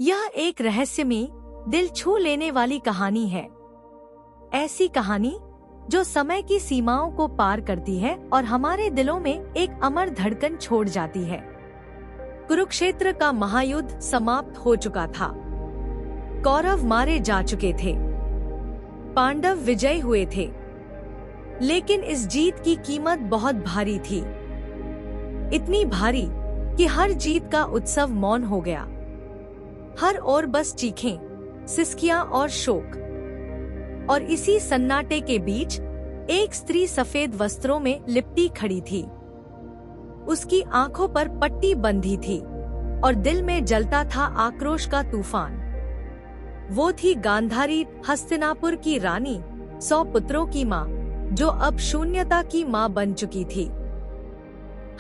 यह एक रहस्यमयी, दिल छू लेने वाली कहानी है। ऐसी कहानी जो समय की सीमाओं को पार करती है और हमारे दिलों में एक अमर धड़कन छोड़ जाती है। कुरुक्षेत्र का महायुद्ध समाप्त हो चुका था। कौरव मारे जा चुके थे, पांडव विजयी हुए थे, लेकिन इस जीत की कीमत बहुत भारी थी। इतनी भारी कि हर जीत का उत्सव मौन हो गया। हर ओर बस चीखें, सिसकियां और शोक। और इसी सन्नाटे के बीच एक स्त्री सफेद वस्त्रों में लिपटी खड़ी थी। उसकी आंखों पर पट्टी बंधी थी और दिल में जलता था आक्रोश का तूफान। वो थी गांधारी, हस्तिनापुर की रानी, 100 पुत्रों की माँ, जो अब शून्यता की माँ बन चुकी थी।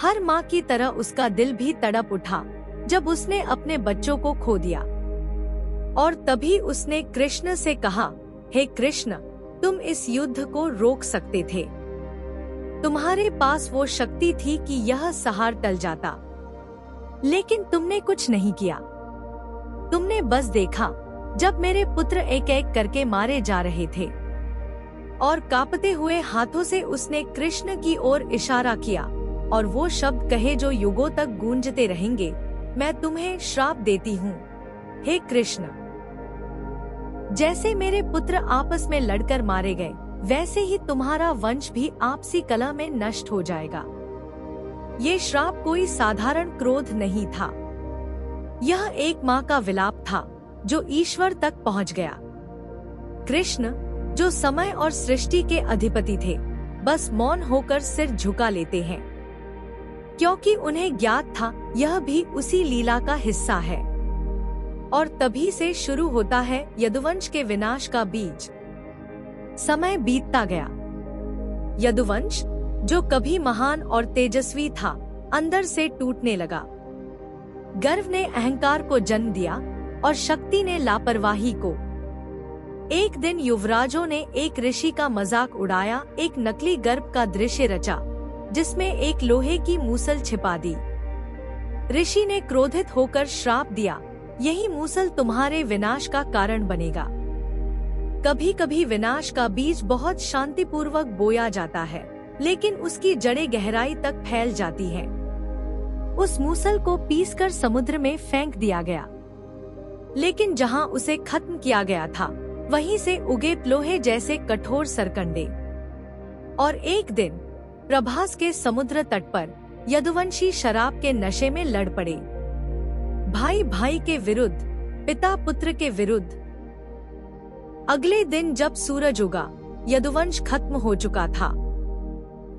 हर माँ की तरह उसका दिल भी तड़प उठा जब उसने अपने बच्चों को खो दिया। और तभी उसने कृष्ण से कहा, हे कृष्ण, तुम इस युद्ध को रोक सकते थे। तुम्हारे पास वो शक्ति थी कि यह सहार टल जाता, लेकिन तुमने कुछ नहीं किया। तुमने बस देखा जब मेरे पुत्र एक एक करके मारे जा रहे थे। और कांपते हुए हाथों से उसने कृष्ण की ओर इशारा किया और वो शब्द कहे जो युगों तक गूंजते रहेंगे, मैं तुम्हें श्राप देती हूँ, हे कृष्ण। जैसे मेरे पुत्र आपस में लड़कर मारे गए, वैसे ही तुम्हारा वंश भी आपसी कलह में नष्ट हो जाएगा। ये श्राप कोई साधारण क्रोध नहीं था। यह एक माँ का विलाप था जो ईश्वर तक पहुँच गया। कृष्ण, जो समय और सृष्टि के अधिपति थे, बस मौन होकर सिर झुका लेते हैं, क्योंकि उन्हें ज्ञात था यह भी उसी लीला का हिस्सा है। और तभी से शुरू होता है यदुवंश के विनाश का बीज। समय बीतता गया। यदुवंश, जो कभी महान और तेजस्वी था, अंदर से टूटने लगा। गर्व ने अहंकार को जन्म दिया और शक्ति ने लापरवाही को। एक दिन युवराजों ने एक ऋषि का मजाक उड़ाया, एक नकली गर्भ का दृश्य रचा जिसमें एक लोहे की मूसल छिपा दी। ऋषि ने क्रोधित होकर श्राप दिया, यही मूसल तुम्हारे विनाश का कारण बनेगा। कभी कभी विनाश का बीज बहुत शांतिपूर्वक बोया जाता है, लेकिन उसकी जड़ें गहराई तक फैल जाती हैं। उस मूसल को पीसकर समुद्र में फेंक दिया गया, लेकिन जहां उसे खत्म किया गया था, वहीं से उगे लोहे जैसे कठोर सरकंडे। और एक दिन प्रभास के समुद्र तट पर यदुवंशी शराब के नशे में लड़ पड़े। भाई भाई के विरुद्ध, पिता पुत्र के विरुद्ध। अगले दिन जब सूरज उगा, यदुवंश खत्म हो चुका था।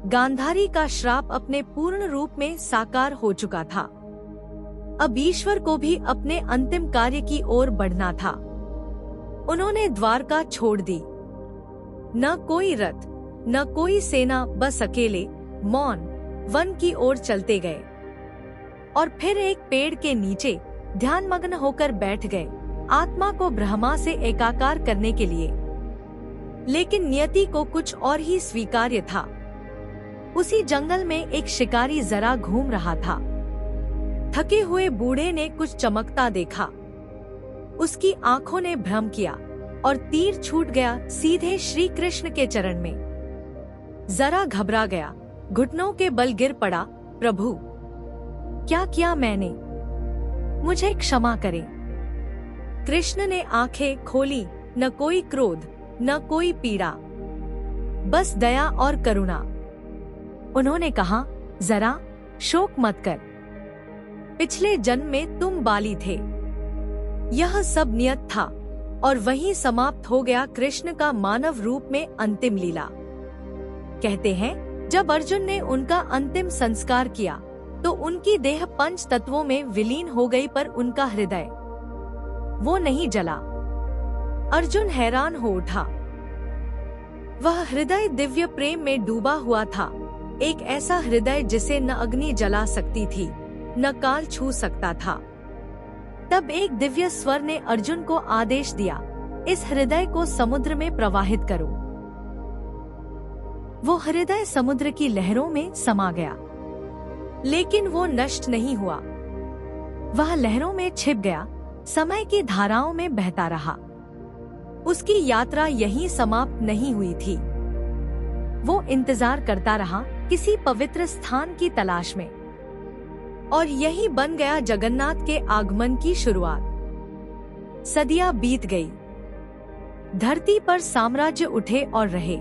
गांधारी का श्राप अपने पूर्ण रूप में साकार हो चुका था। अब ईश्वर को भी अपने अंतिम कार्य की ओर बढ़ना था। उन्होंने द्वारका छोड़ दी। न कोई रथ, न कोई सेना, बस अकेले मौन वन की ओर चलते गए। और फिर एक पेड़ के नीचे ध्यानमग्न होकर बैठ गए, आत्मा को ब्रह्मा से एकाकार करने के लिए। लेकिन नियति को कुछ और ही स्वीकार्य था। उसी जंगल में एक शिकारी जरा घूम रहा था। थके हुए बूढ़े ने कुछ चमकता देखा। उसकी आंखों ने भ्रम किया और तीर छूट गया सीधे श्री कृष्ण के चरण में। जरा घबरा गया, घुटनों के बल गिर पड़ा, प्रभु, क्या किया मैंने? मुझे क्षमा करें। कृष्ण ने आंखें खोली, न कोई क्रोध, न कोई पीड़ा, बस दया और करुणा। उन्होंने कहा, जरा शोक मत कर। पिछले जन्म में तुम बाली थे। यह सब नियत था और वहीं समाप्त हो गया कृष्ण का मानव रूप में अंतिम लीला। कहते हैं, जब अर्जुन ने उनका अंतिम संस्कार किया तो उनकी देह 5 तत्वों में विलीन हो गई, पर उनका हृदय वो नहीं जला। अर्जुन हैरान हो उठा। वह हृदय दिव्य प्रेम में डूबा हुआ था, एक ऐसा हृदय जिसे न अग्नि जला सकती थी, न काल छू सकता था। तब एक दिव्य स्वर ने अर्जुन को आदेश दिया, इस हृदय को समुद्र में प्रवाहित करो। वो हृदय समुद्र की लहरों में समा गया, लेकिन वो नष्ट नहीं हुआ। वह लहरों में छिप गया, समय की धाराओं में बहता रहा। उसकी यात्रा यहीं समाप्त नहीं हुई थी। वो इंतजार करता रहा किसी पवित्र स्थान की तलाश में, और यही बन गया जगन्नाथ के आगमन की शुरुआत। सदियां बीत गई, धरती पर साम्राज्य उठे और रहे,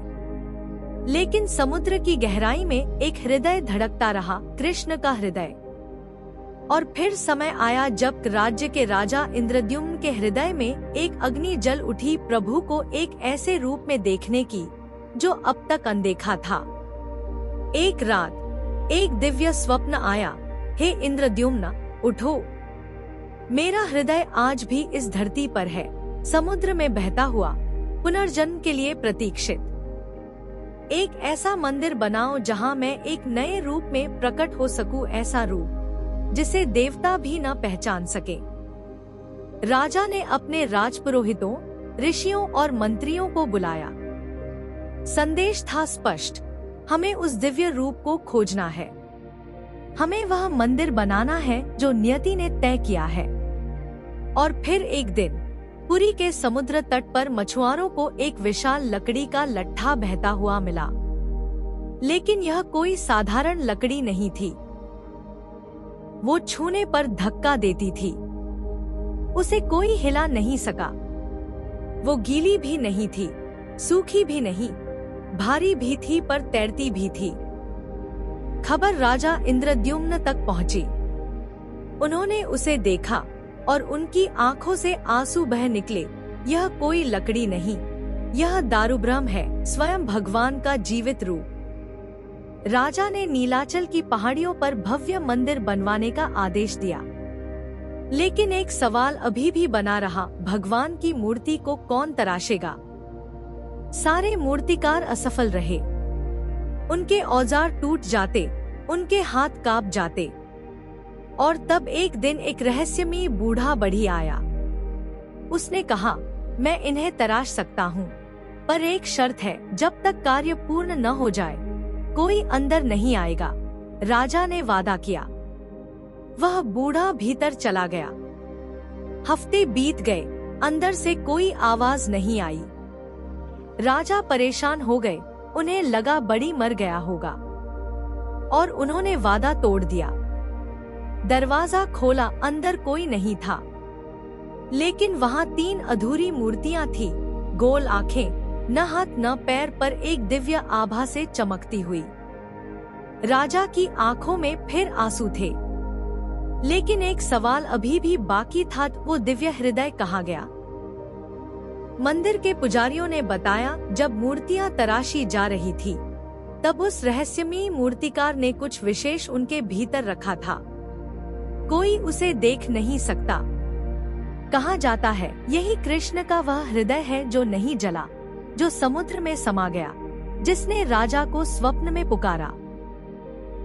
लेकिन समुद्र की गहराई में एक हृदय धड़कता रहा, कृष्ण का हृदय। और फिर समय आया जब राज्य के राजा इंद्रद्युम्न के हृदय में एक अग्नि जल उठी, प्रभु को एक ऐसे रूप में देखने की जो अब तक अनदेखा था। एक रात एक दिव्य स्वप्न आया, हे इंद्रद्युम्न, उठो, मेरा हृदय आज भी इस धरती पर है, समुद्र में बहता हुआ, पुनर्जन्म के लिए प्रतीक्षित। एक ऐसा मंदिर बनाओ जहां मैं एक नए रूप में प्रकट हो सकूं, ऐसा रूप जिसे देवता भी न पहचान सके। राजा ने अपने राजपुरोहितों, ऋषियों और मंत्रियों को बुलाया। संदेश था स्पष्ट, हमें उस दिव्य रूप को खोजना है। हमें वह मंदिर बनाना है जो नियति ने तय किया है। और फिर एक दिन पुरी के समुद्र तट पर मछुआरों को एक विशाल लकड़ी का लट्ठा बहता हुआ मिला, लेकिन यह कोई साधारण लकड़ी नहीं थी। वो छूने पर धक्का देती थी, उसे कोई हिला नहीं सका। वो गीली भी नहीं थी, सूखी भी नहीं, भारी भी थी पर तैरती भी थी। खबर राजा इंद्रद्युम्न तक पहुंची। उन्होंने उसे देखा और उनकी आंखों से आंसू बह निकले। यह कोई लकड़ी नहीं, यह दारुब्रह्म है, स्वयं भगवान का जीवित रूप। राजा ने नीलाचल की पहाड़ियों पर भव्य मंदिर बनवाने का आदेश दिया, लेकिन एक सवाल अभी भी बना रहा, भगवान की मूर्ति को कौन तराशेगा? सारे मूर्तिकार असफल रहे, उनके औजार टूट जाते, उनके हाथ कांप जाते। और तब एक दिन एक रहस्यमयी बूढ़ा बढ़ी आया। उसने कहा, मैं इन्हें तराश सकता हूँ, पर एक शर्त है, जब तक कार्य पूर्ण न हो जाए कोई अंदर नहीं आएगा। राजा ने वादा किया। वह बूढ़ा भीतर चला गया। हफ्ते बीत गए, अंदर से कोई आवाज नहीं आई। राजा परेशान हो गए, उन्हें लगा बड़ी मर गया होगा, और उन्होंने वादा तोड़ दिया। दरवाजा खोला, अंदर कोई नहीं था, लेकिन वहाँ 3 अधूरी मूर्तियाँ थी, गोल आंखें, न हाथ न पैर, पर एक दिव्य आभा से चमकती हुई। राजा की आंखों में फिर आंसू थे, लेकिन एक सवाल अभी भी बाकी था, वो दिव्य हृदय कहाँ गया? मंदिर के पुजारियों ने बताया, जब मूर्तियाँ तराशी जा रही थी, तब उस रहस्यमयी मूर्तिकार ने कुछ विशेष उनके भीतर रखा था। कोई उसे देख नहीं सकता। कहा जाता है, यही कृष्ण का वह हृदय है जो नहीं जला, जो समुद्र में समा गया, जिसने राजा को स्वप्न में पुकारा।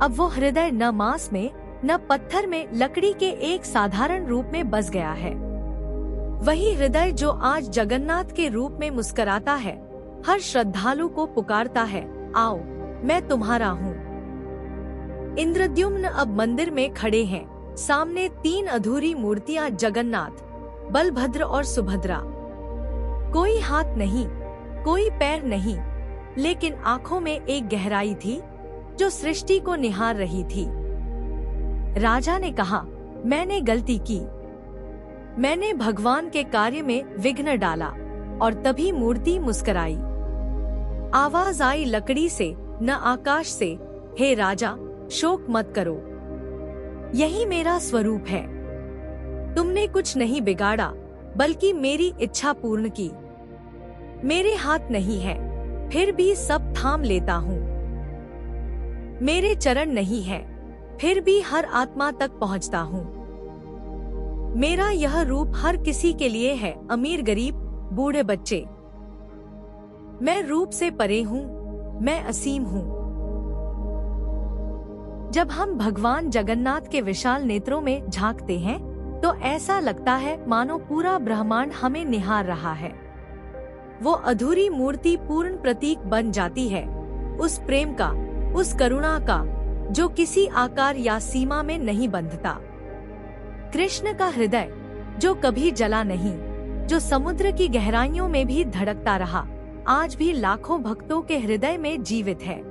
अब वो हृदय न मांस में, न पत्थर में, लकड़ी के एक साधारण रूप में बस गया है। वही हृदय जो आज जगन्नाथ के रूप में मुस्कुराता है, हर श्रद्धालु को पुकारता है, आओ, मैं तुम्हारा हूँ। इंद्रद्युम्न अब मंदिर में खड़े हैं, सामने 3 अधूरी मूर्तियाँ, जगन्नाथ, बलभद्र और सुभद्रा। कोई हाथ नहीं, कोई पैर नहीं, लेकिन आंखों में एक गहराई थी जो सृष्टि को निहार रही थी। राजा ने कहा, मैंने गलती की, मैंने भगवान के कार्य में विघ्न डाला। और तभी मूर्ति मुस्कुराई। आवाज आई लकड़ी से, न आकाश से, हे राजा, शोक मत करो, यही मेरा स्वरूप है। तुमने कुछ नहीं बिगाड़ा, बल्कि मेरी इच्छा पूर्ण की। मेरे हाथ नहीं है, फिर भी सब थाम लेता हूँ। मेरे चरण नहीं है, फिर भी हर आत्मा तक पहुँचता हूँ। मेरा यह रूप हर किसी के लिए है, अमीर गरीब, बूढ़े बच्चे। मैं रूप से परे हूँ, मैं असीम हूँ। जब हम भगवान जगन्नाथ के विशाल नेत्रों में झांकते हैं, तो ऐसा लगता है मानो पूरा ब्रह्मांड हमें निहार रहा है। वो अधूरी मूर्ति पूर्ण प्रतीक बन जाती है, उस प्रेम का, उस करुणा का, जो किसी आकार या सीमा में नहीं बंधता। कृष्ण का हृदय, जो कभी जला नहीं, जो समुद्र की गहराइयों में भी धड़कता रहा, आज भी लाखों भक्तों के हृदय में जीवित है।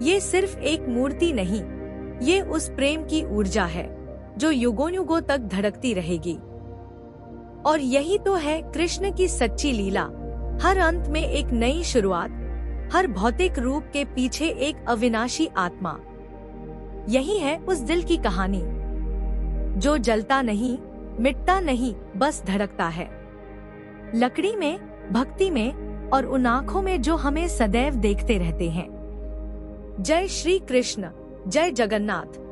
ये सिर्फ एक मूर्ति नहीं, ये उस प्रेम की ऊर्जा है जो युगों युगों तक धड़कती रहेगी। और यही तो है कृष्ण की सच्ची लीला। हर अंत में एक नई शुरुआत, हर भौतिक रूप के पीछे एक अविनाशी आत्मा। यही है उस दिल की कहानी जो जलता नहीं, मिटता नहीं, बस धड़कता है। लकड़ी में, भक्ति में और उन आँखों में जो हमें सदैव देखते रहते हैं। जय श्री कृष्ण, जय जगन्नाथ।